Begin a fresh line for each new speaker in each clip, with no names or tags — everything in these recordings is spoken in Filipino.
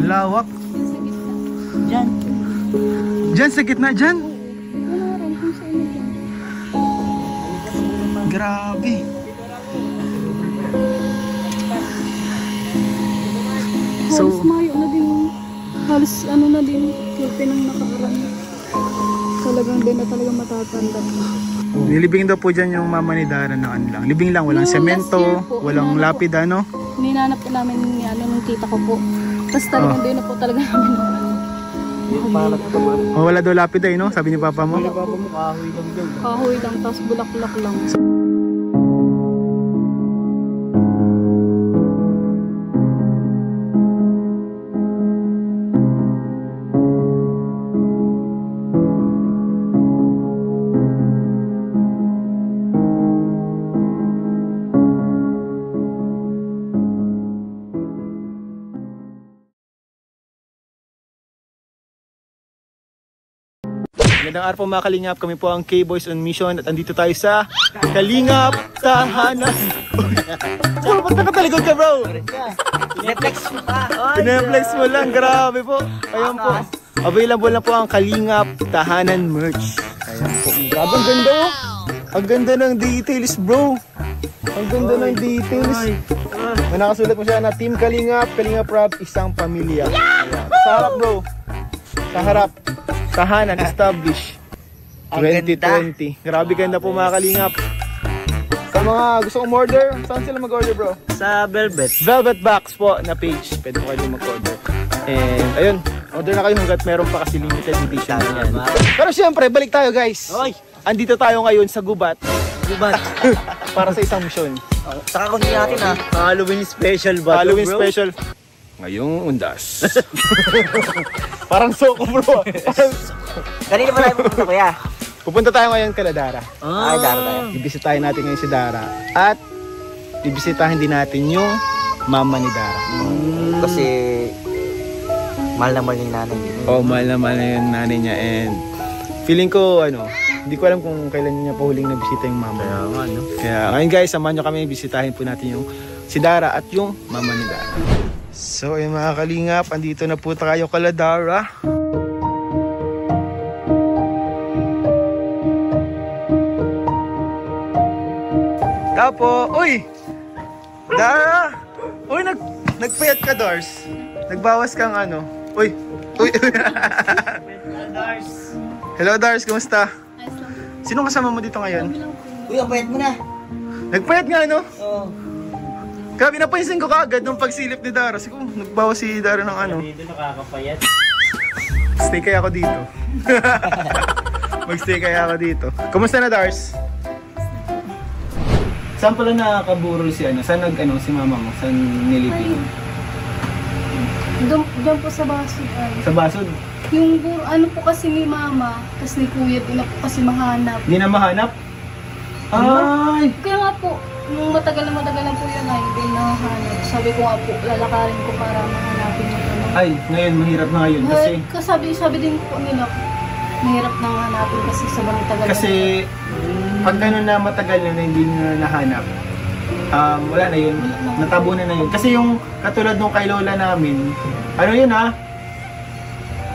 Ang lawak.
Diyan.
Diyan sa gitna, diyan. Grabe.
So, halos mayo na din. Halos ano na din. Kilpe ng nakaraan. Talagang din na talagang matatanda.
Nilibing daw po dyan yung mama ni Dara na ano lang. Libing lang, walang semento, walang lapid ano.
Ninanap po namin yung tita ko po. Tapos talagang din na po talaga namin.
Oh, wala daw lapid ay no? Sabi ni papa mo.
Papa mo, kahoy lang dyan.
Kahoy lang, tapos bulaklak lang.
Magandang araw po mga Kalingap, kami po ang K-Boys on Mission at andito tayo sa Kalingap Tahanan. Bro, ba't nakatalikod ka bro?
Pineflex mo pa.
Pineflex mo lang, grabe po. Ayan po, available na po ang Kalingap Tahanan merch. Ayan po, grabe ang ganda oh. Ang ganda ng details bro. Ang ganda ng details. May nakasulat mo siya na Team Kalingap, Kalingap Rob, isang pamilya. Ayan. Sa harap bro, sa harap. Tahanan established 2020. Grabe ganda po mga Kalingap. Sa mga gusto kong order, saan sila mag-order bro?
Sa Velvet.
Velvet Box po na page. Pwede po kayo mag-order. And ayun, order na kayo hanggat meron pa kasi limited edition yan. Pero syempre, balik tayo guys.
Oy!
Andito tayo ngayon sa Gubat.
Gubat.
Para sa isang mission.
Saka kundi natin ha. Halloween special ba?
Halloween special. Ngayong undas. Parang soko bro.
Kanina ba tayo pupunta kuya?
Pupunta tayo ngayon kay Dara.
Ay, Dara tayo.
Ibisitahin natin ngayon si Dara. At ibisitahin din natin yung mama ni Dara.
Kasi mahal na mahal yung nanay.
Oh, mahal na yung nanay niya. And feeling ko, hindi ko alam kung kailan niya pa huling nabisita yung mama. Kaya ngayon guys, samahan nyo kami. Bisitahin po natin yung si Dara at yung mama ni Dara. So, yung mga Kalingap, andito na po tayo kay Dara. Tapo, uy! Dara! Uy, nagpayat ka, Dars. Nagbawas kang ano. Uy! Uy! Hello, Dars. Kumusta? Sino kasama mo dito ngayon?
Uy, ang payat mo na.
Nagpayat nga, no?
Oo.
Grabe, napansin ko kaagad nung pagsilip ni Dara. Siguro, nagbawas si Dara ng ano.
Dito nakakapayat.
Stay kaya ako dito. Magstay kaya ako dito. Kumusta na, Dars? Saan pala nakakaburol si ano? Saan si mama mo? Saan nilipin?
Diyan po sa basod ay.
Sa basod?
Yung ano po kasi ni mama, tapos ni kuya, di na po kasi mahanap.
Hindi na mahanap? Ay!
Kaya nga po, nung matagal na po yun ay, hindi na mahanap. Sabi ko nga po, lalakarin ko para mahanapin yung ano.
Ay, ngayon, mahirap na ngayon kasi...
Sabi din po nila, mahirap na hanapin kasi sobrang tagal.
Kasi, pag gano'n na matagal na hindi na nahanap, wala na yun, natabunan na yun. Kasi yung katulad nung kay lola namin, ano yun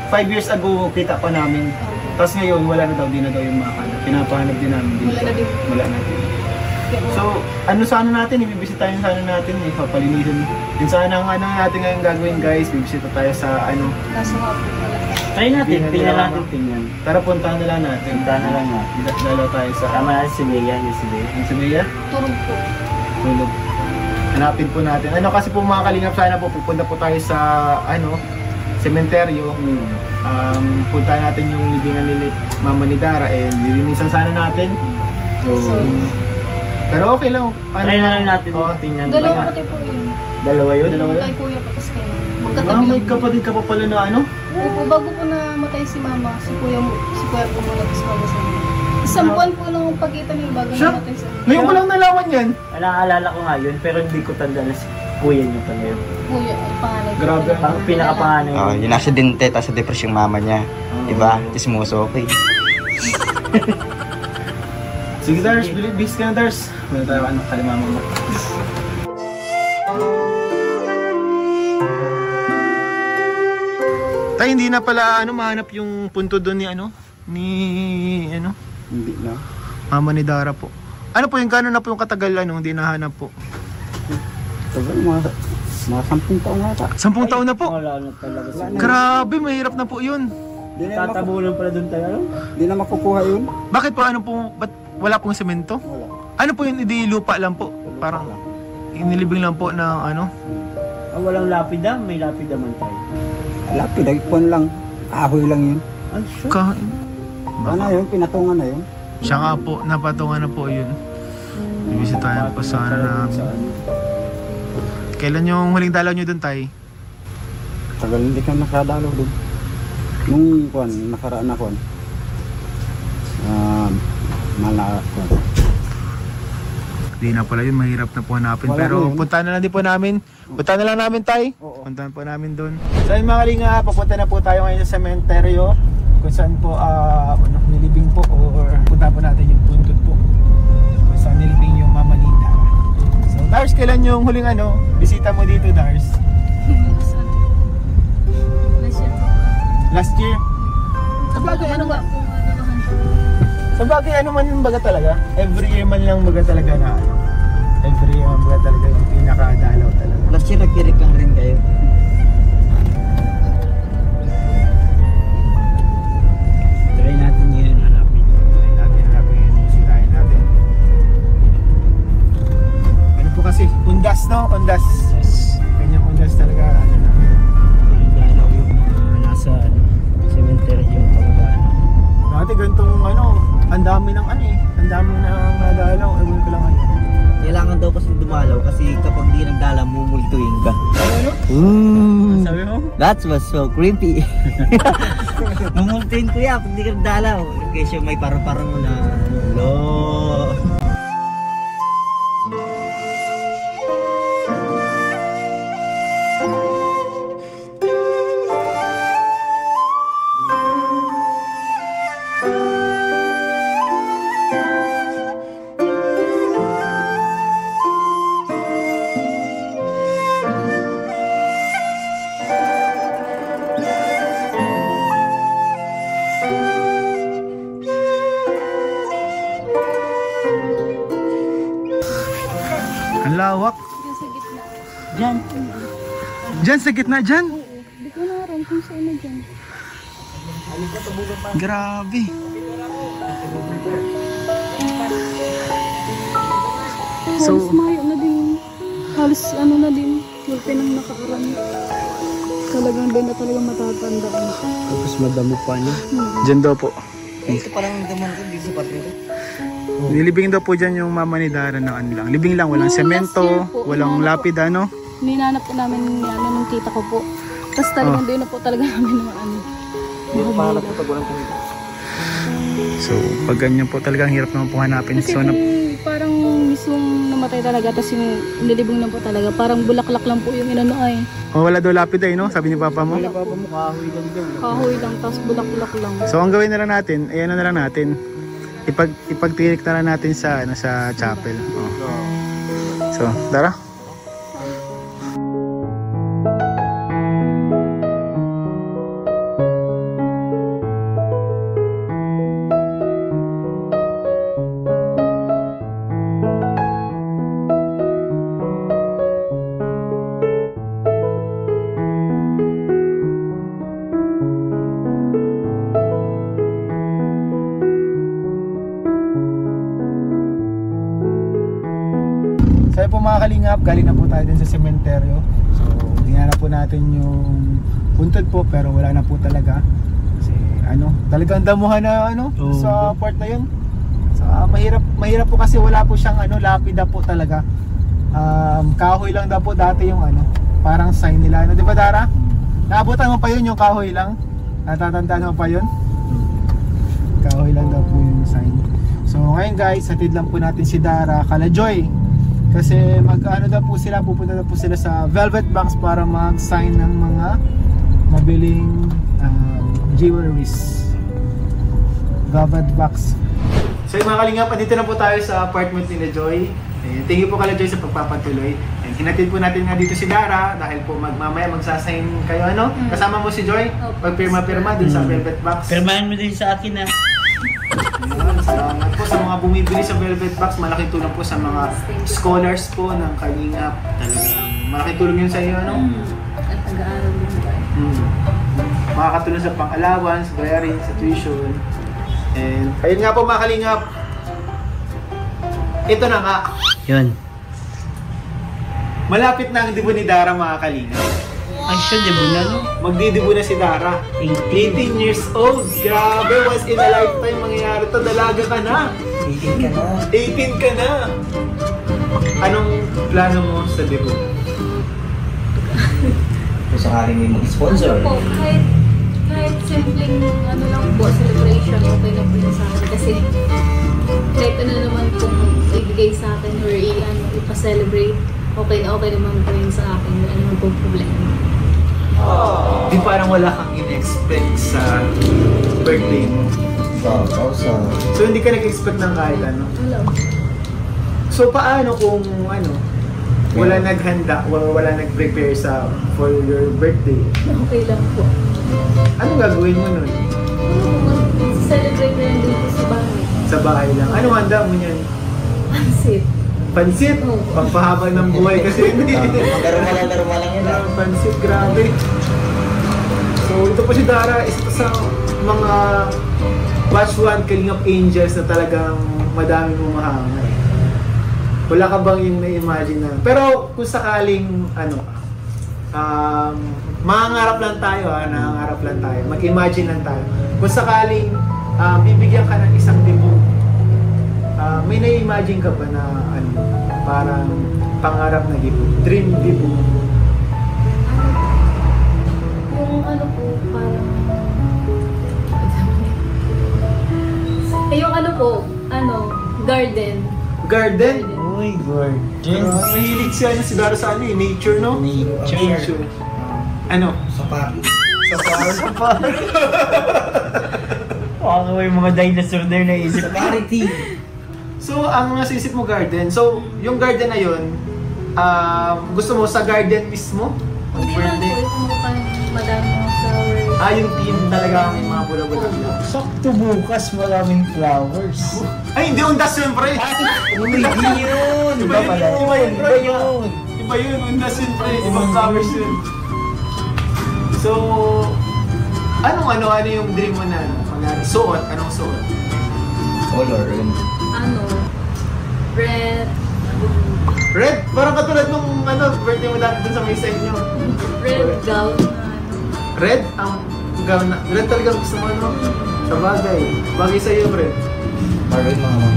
5 years ago kita pa namin. Tapos ngayon, wala na daw, di na daw yung makahanap. Pinapahanap din namin. Wala na din. So, sana natin, ibibisitahin sana natin, papalinisin. Yun sana ang natin ngayon gagawin guys, bibisita tayo sa
Kaso nga po wala.
Try natin, tingnan.
Tara, puntahan na lang natin. Lalo tayo sa...
Tama natin si Bea,
Si Bea?
Turog po.
Tulog. Hanapin po natin. Kasi po mga Kalingap, sana po pupunta po tayo sa sementeryo. Puntahan natin yung libingan ni mama ni Dara and lilinisan sana natin. Pero okay lang.
Try na lang natin. Tingnan.
Dalawa pati po yun.
Dalawa yun?
Kay kuya pa kasi kayo.
May kapatid ka pa pala na ano?
Opo, bago po na matay si mama, si kuya po muna sa kabasan. Isang buwan po nung pagkita niyo bago namatay sa...
Ngayon ko lang nalaman yan.
Naalala ko nga yun, pero hindi ko tanda na si kuya niyo pa ngayon.
Kuya, pangalan.
Grabe.
Ang pinakapangalan niya.
Yung nasa dinte, tapos sa depression yung mama niya. Diba? Tismoso, okay.
Sige Dars, bis ka na Dars. Muna tayo kalimama mo. Tay, hindi na pala mahanap yung punto doon ni
Hindi na.
mama ni Dara po. Ano po yung gano'n na po yung katagal hindi nahanap po?
Tagal, mga 10 taon nga ata.
10 taon na po.
Wala na talaga siya.
Grabe, mahirap na po yun.
Tatabunan pala doon tayo.
Hindi na makukuha yun.
Bakit po ba't wala pong semento?
Wala.
Ano po yun, hindi lupa lang po? Parang inilibing lang po ng
Walang lapida, may lapida man tayo.
Lapid, nagpuan lang. Kahoy lang yun.
Ay, sure.
kain.
Ano yun, pinatungan na yun.
Siya nga po, napatungan na po yun. Ibisitayan po sana namin. Kailan yung huling dalaw nyo dun, Tay?
Tagal hindi ka nakadalo doon. Nung nakaraan na
Hindi na pala yun, mahirap na po hanapin.
Wala
Pero
na yun.
punta na lang din po namin. Punta na lang namin, Tay.
Oo.
Puntahan po namin dun. So yun mga kalinga, papunta na po tayo ngayon sa cementerio. Kung saan po nilibing po or punta po natin yung puntod po. Kung saan nilibing yung mama ni Dara. So Dars, kailan yung huling bisita mo dito, Dars? Last year? Sa bagay, Sa bagay, man baga talaga? Every year man lang baga talaga na Every year man baga talaga yung pinakadalaw talaga.
Last year nagkirik lang rin kayo.
Try natin yun, hanapin.
Bisitahin natin. Ano po kasi? Undas, no? Undas.
Yes.
Kanyang undas talaga.
Yung dalaw yung nasa cemetery yung kamag-anak.
Dati ganitong ang dami ng ang dami ng nadalaw. Ewan ko lang ngayon.
Kailangan daw kasi dumalaw kasi kapag di nagdala, mumultuin ka.
Ano?
Ooh,
Sabi mo?
that was so creepy. Mumultuin ko yan pag di ka nagdalaw. Kasi may parang mo na lo.
Ang lawak.
Yung sa gitna.
Diyan.
Diyan sa gitna, dyan.
Oo. Di ko na aram kung saan na dyan.
Grabe.
Halos mayo na din. Halos na din. Kulpe ng nakaraan. Talagang doon na talaga matatandaan.
Tapos madamo pa niya.
Dyan daw po.
Ito parang daman ko, di sa patro.
Nilibing daw po dyan yung mama ni Dara ng lang. Libing lang, walang
Last
semento,
year po,
walang lapid,
Ninanap po namin nung tita ko po. Tapos talagang doon na po talaga namin
Para sa pag walang kumita.
So, pag ganyan po talagang hirap naman po hanapin.
Kasi
So,
kung parang mismong namatay talaga, tapos yung nilibing lang po talaga, parang bulaklak lang po yung ay.
wala daw lapid no? Sabi ni Papa mo.
Wala pa mo kahoy lang doon.
Kahoy lang, tapos bulaklak lang.
So, ang gawin na lang natin, na lang natin. Ipagtirik na lang natin sa chapel. Oh. So, Dara? So yun po mga kalingap, galing na po tayo din sa sementeryo. So tingnan na po natin yung puntod po, pero wala na po talaga. Kasi talagang damuhan na sa part na yun. So mahirap po kasi wala po siyang lapida po talaga. Kahoy lang daw po dati yung parang sign nila. Di ba, Dara? Naabutan mo pa yun yung kahoy lang? Natatandaan mo pa yun? Kahoy lang daw po yung sign. So ngayon guys, hatid lang po natin si Dara Kalajoy. Kasi pupunta daw po sila sa Velvet Banks para mag-sign ng mga mabiling jewelries. Velvet Banks. So yung mga kalingap, dito na po tayo sa apartment ni Joy. Thank you po Kalajoy sa pagpapatuloy. And hinatid po natin nga dito si Dara dahil po mamaya magsasign kayo ano. Kasama mo si Joy. Pagpirma-pirma dun sa Velvet Box.
Pirmahan mo din sa akin na.
Ayun, salamat po sa mga bumibili sa Velvet Box. Malaking tulong po sa mga scholars po ng Kalingap. Talagang malaking tulong yun sa iyo, ano?
At nag-aaral din tayo.
Makakatulong sa pang-allowance, bayarin, sa tuition. And ayun nga po mga Kalingap. Ito na nga.
Yun.
Malapit na ang debut ni Dara mga Kalingap.
Ay siya, di ba na no?
Magdidibo na si Dara. 18 years old. Grabe, once in a lifetime mangyayari to. Dalaga ka na.
18 ka na.
18 ka na. Anong plano mo sa debut?
Kung sakaling may mag-sponsor.
Po, kahit simpleng ano lang po, celebration, okay na po yun sa akin. Kasi kahit ano naman kung ibigay sa akin or ipa-celebrate, okay naman po yun sa akin. Wala naman po problema.
Di parang wala kang in-expect sa birthday mo. So hindi ka nag-expect ng kahit ano.
Wala.
So paano kung ano, wala naghanda, wala nag-prepare for your birthday?
Okay lang po.
Anong gagawin mo nun?
Celebrate na lang din po sa bahay.
Sa bahay lang. Anong handa mo niyan?
Pansit.
Pansit? Pagpahaba ng buhay kasi hindi.
Daruma lang yun.
Pansit, grabe. So ito po si Dara, isa pa sa mga Watch One Kalingap Angels na talagang madaming umahangay. Wala ka bang yung na-imagine na? Pero kung sakaling ano, mangangarap lang tayo nangangarap lang tayo. Mag-imagine lang tayo. Kung sakaling bibigyan ka ng isang debut, may na-imagine ka ba na ano, parang pangarap na debut, dream debut?
Yung ano po, parang... yung ano po, garden.
Garden?
Uy, garden.
Mahilig siya si Dara sa ano eh, nature, no?
Nature.
Ano?
Safari.
Safari.
Ano yung mga dinosaur there na isip? Safari team.
So, ang nasa isip mo garden. So, yung garden na yun, gusto mo sa garden mismo?
Hindi lang po, yung mukhang madami mga flowers.
Yung team talaga may mga bula-bula.
Sakto bukas maraming flowers.
Ay, hindi undas yun, pre!
Uy, di yun!
Iba pala. Iba yun, pre. Iba yun, undas yun, pre. Ibang flowers yun. So, ano yung dream mo na? Suot? Anong suot?
Color.
Red.
Red? Parang katulad nung birthday mo dati dun sa may side nyo.
Red gown.
Red? Ang gown na. Red talaga gusto mo, no? Sa bagay. Bagay sa'yo, Red.
Maroon mga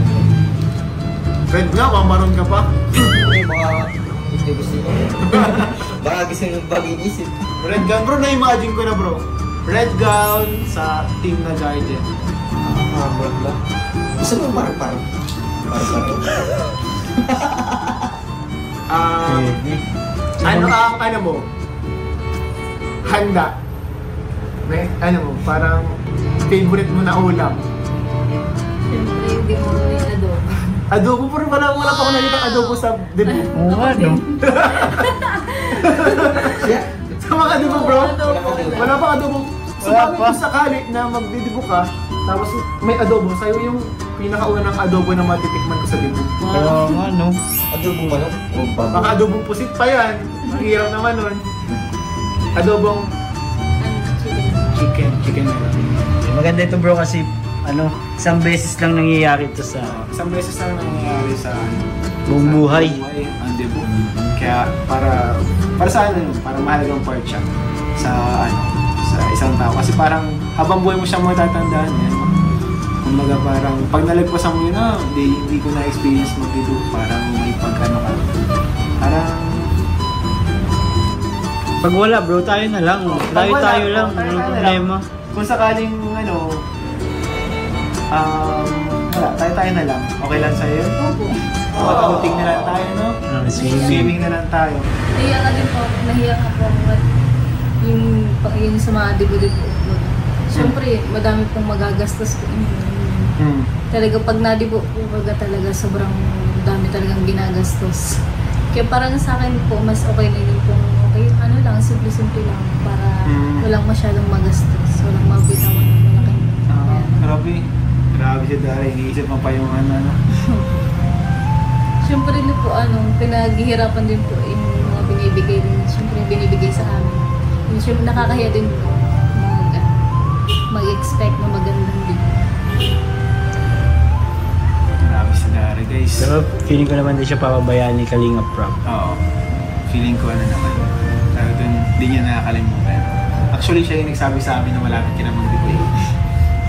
Red nga, mamaroon ka pa.
mga hindi gusto ko. Baka gusto yung bagay isip.
Red gown, bro, na-imagine ko na, bro. Red gown sa team na garden.
Bro lang. Gusto mo par-par?
Ano mo? Handa. May, parang favorite mo na ulam.
Siyempre, hindi mo yung adobo.
Adobo, pero wala pa ako nakita adobo sa debut.
Oo nga, no?
Sa mga adobo, bro? Wala pa adobo. So,
Wala
bakit
pa.
kung sakali na magdidibo ka, tapos may adobo, sa'yo yung pinakaunang adobo na matitikman ko sa debut.
Oo nga, no? Adobong manok?
Baka adobong pusit pa yan. Ang hirap naman nun. Adobong chicken na lang.
Maganda ito bro kasi isang beses lang nangyayari ito sa
Isang beses na nangyayari sa
buong buhay.
Ang debut. Kaya para sa para mahalagang part siya sa sa isang tao. Kasi parang habang buhay mo siyang matatandaan yan. Kumbaga parang pag nalagpasan mo yun hindi ko na-experience mag-debut. Parang may ka. Parang
pag wala bro, tayo na lang. Tayo lang. Walang problema.
Kung sakaling wala, tayo na lang. Okay lang sa'yo yun?
Opo.
Pag-outing na lang tayo, no? Swimming na lang tayo.
Nahiya ka din po. Nahiya ka po. Yung sa mga dibo-dibo. Siyempre, madami pong magagastos ko. Talaga pag nadibo po talaga sobrang dami talagang ginagastos. Kaya parang sa akin po, mas okay na yun kung okay, ano lang, simple-simple lang para walang masyadong magastos, walang mabitawan ng malaking
Grabe. Grabe si Dara. Iniisip mo pa yung ano.
Siyempre din po, pinaghihirapan din po yung mga binibigay din. Siyempre binibigay sa amin. Yung siyempre nakakahiya din po mag-expect na magandang din.
Grabe si Dara, guys.
Pero feeling ko naman din siya papabayaan ni Kalinga Prab.
Oo. Feeling ko naman. Pero dun, di niya nakakalimutan. Actually, siya yung nagsabi sa amin na malapit ka na mag-debut.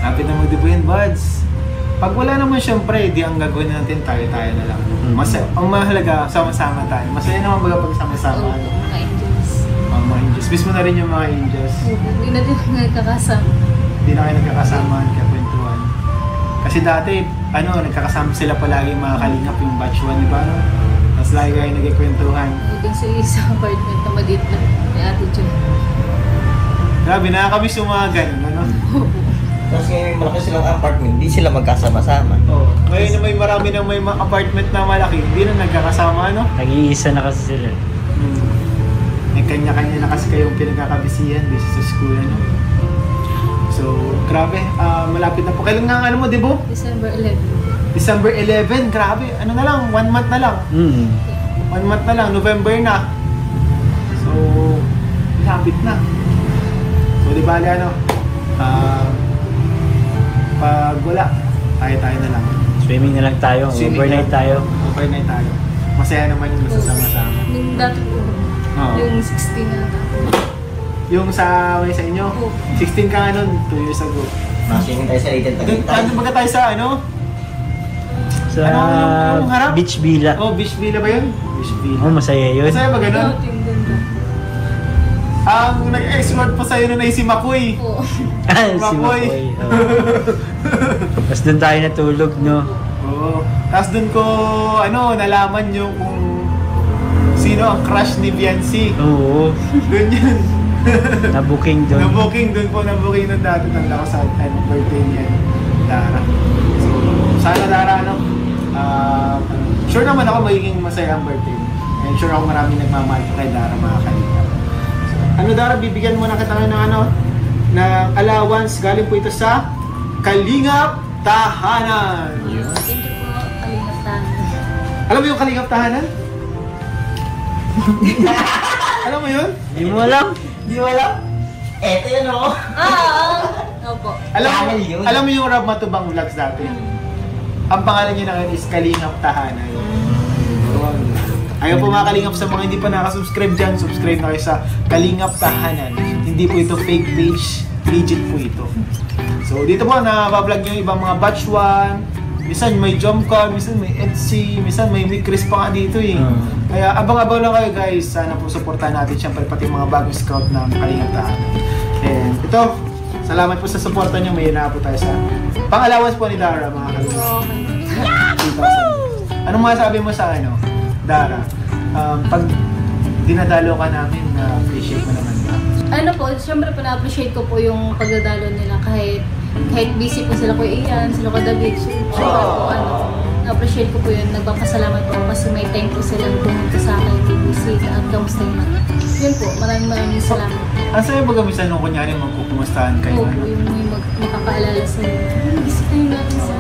Malapit na mag-debut, buds. Pag wala naman siyempre, di ang gagawin natin tayo-tayo na lang. Ang mahalaga, sama-sama tayo. Masaya naman baga pag sama-sama.
Mga angels.
Mga angels. Miss mo na rin yung mga angels.
Hindi na din nagkakasama.
Hindi na kayo nagkakasama, nagkakwentuhan. Kasi dati, nagkakasama sila palagi mga kalingap yung batch 1, di ba? Tapos lagi kayo nagkikwentuhan.
Doon sa isang apartment na maliit lang. May attitude.
Grabe, nakakamiss yung mga ganun, ano?
Tapos ngayon malaki silang apartment, hindi sila magkasama-sama.
Oo. Ngayon na may marami ng may apartment na malaki, hindi na nagkakasama, ano?
Nag-iisa na kasi sila.
May kanya-kanya na kasi kayong pinagkakabisihan busy sa school, ano? So, grabe, malapit na po. Kailan nga ang mo, di ba?
December 11.
December 11, grabe. Ano na lang, 1 month na lang. 1 month na lang, November na. So, lapit na. So, di ba, pag wala, tayo na lang.
Swimming na lang tayo.
Swimming
Overnight
lang.
tayo.
Overnight tayo. Masaya naman yung masasama-sama.
Yung dati po,
Oo.
yung 16 na
Yung sa inyo,
Oo.
16 ka nga nun, 2 years ago.
Masingin tayo sa Little
Doon
Tagaytay.
baga tayo sa
Sa
yung harap?
Beach Villa.
Oh, Beach Villa ba yun? Beach Villa.
Oh, masaya yun.
Masaya ba ganun?
Dating ganda.
Ang nag-escort pa sa'yo nun ay si Makoy.
Oo.
si
Makoy.
Makoy. Tapos doon tayo natulog, no?
Oo. Tapos doon ko, nalaman yung kung sino ang crush ni Biancy.
Oo.
Doon yun.
Na-booking doon.
Na-booking nun dati. Tanda ko sa birthday niya. Dara. So, sana Dara, sure naman ako magiging masaya ang birthday. And sure ako maraming nagmamahal kay Dara, mga kalingap. So, Dara, bibigyan mo na kita ng ng allowance. Galing po ito sa Kalingap Tahanan.
Thank you po, Kalingap Tahanan.
Alam mo yung Kalingap Tahanan? Alam mo yun?
Hindi mo alam.
Di mo alam? Eto yun ako.
Opo.
Dahil yun.
Alam mo yung Rob Matubang Vlogs dati? Ang pangalan niya na ngayon is Kalingap Tahanan. Ayaw po mga Kalingap, sa mga hindi pa nakasubscribe dyan, subscribe na kayo sa Kalingap Tahanan. Hindi po ito fake page, legit po ito. So dito po na-vlog yung ibang mga batch 1, minsan may Jomcar, minsan may Etsy, minsan may Mikris pa nga dito eh. Kaya abang-abang lang kayo guys, sana po supportahan natin siyempre pati mga bagong scout ng Kalingap Tahanan. And ito, salamat po sa suporta niyo, may na po tayo sa pang-allowance po ni Dara, mga Kalingap. 2,000. Anong masabi mo sa Dara, pag dinadalo ka namin, na-appreciate mo naman ba?
Siyempre po na-appreciate ko po yung pagdadalo nila kahit busy po sila Kuya Ian, sila Kuya David. Siyempre po, na-appreciate ko po yun. Nagpapasalamat po kasi may time po silang pumunta sa akin, busy at kamusta yung mga. Yun po, maraming salamat.
Ang sabi ba gamisan nung kunyari magpupumustahan kayo?
Oo po, yung may makakaalala sa inyo. Busy tayo natin sa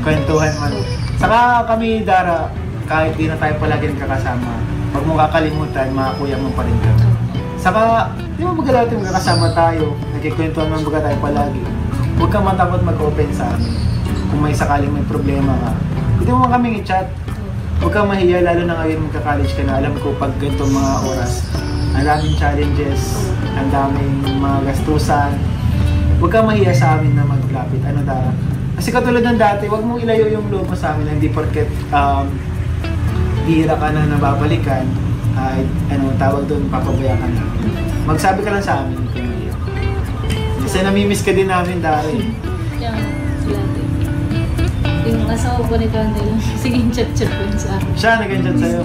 Kwentuhan man. Saka kami, Dara, kahit di na tayo palagi nagkakasama, pag mo kakalimutan, makakuya mo pa rin kami. Saka, di ba dati magkakasama tayo, nagkikwentuhan man baga tayo palagi. Huwag kang matakot mag-open sa amin. Kung may sakaling may problema ka, pwede mo kaming i-chat. Huwag kang mahiya, lalo na ngayon magka-college ka na. Alam ko pag ganitong mga oras, ang daming challenges, ang daming mga gastusan. Huwag kang mahiya sa amin na maglapit. Dara? Kasi katulad ng dati, huwag mong ilayo yung loob mo sa amin na hindi porket bihira ka na nababalikan, ay tawag doon, papabaya ka na. Magsabi ka lang sa amin kung mahiya. Kasi namimiss ka din namin, Dara.
Kaya sila din. Yung asawa ko ni Kandel, sige chat-chat ko yun sa akin.
Siya, nag-chat sa'yo.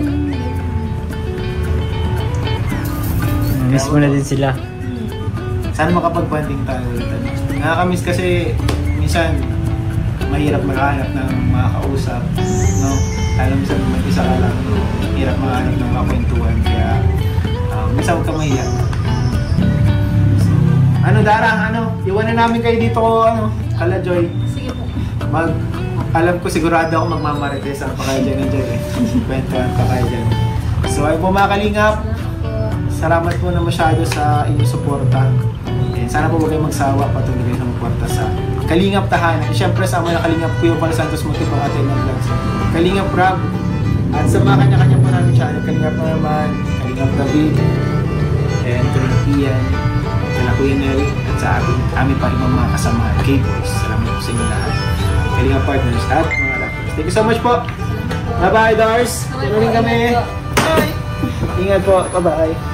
Miss mo na din sila.
Sana makapag-bonding tayo ulit. Nakakamiss kasi minsan mahirap maghanap ng mga kausap, no? alam mo sa mag-isa ka lang, hirap mahanap ng mga kwentuhan, kaya minsan huwag ka mahiya. So, Darang, iwanan namin kayo dito, Kala Joy.
Sige po.
Alam ko sigurado ako magmamarites ang pa kayo dyan kwentuhan pa kayo dyan. So ay po mga kalingap, salamat po na masyado sa inyong suporta. And sana po huwag kayong magsawa, patuloy kayo na magporta sa Kalingap Tahanan. And syempre sa mga Kalingap Kuya Pala Santos Motiv ang ating mga vlogs. Kalingap Rob, at sa mga kanya-kanya po namin channel, Kalingap na naman, Kalingap David, and Kalingap Ian, Kalingap Kuya Nel, at sa amin pa ibang mga kasamahan, K-Boys. Salamat po sa inyo lahat. Kalingap partners at mga laptops. Thank you so much po. Bye-bye, Dars. Tuloy kami. Bye. Ingat po. Bye-bye.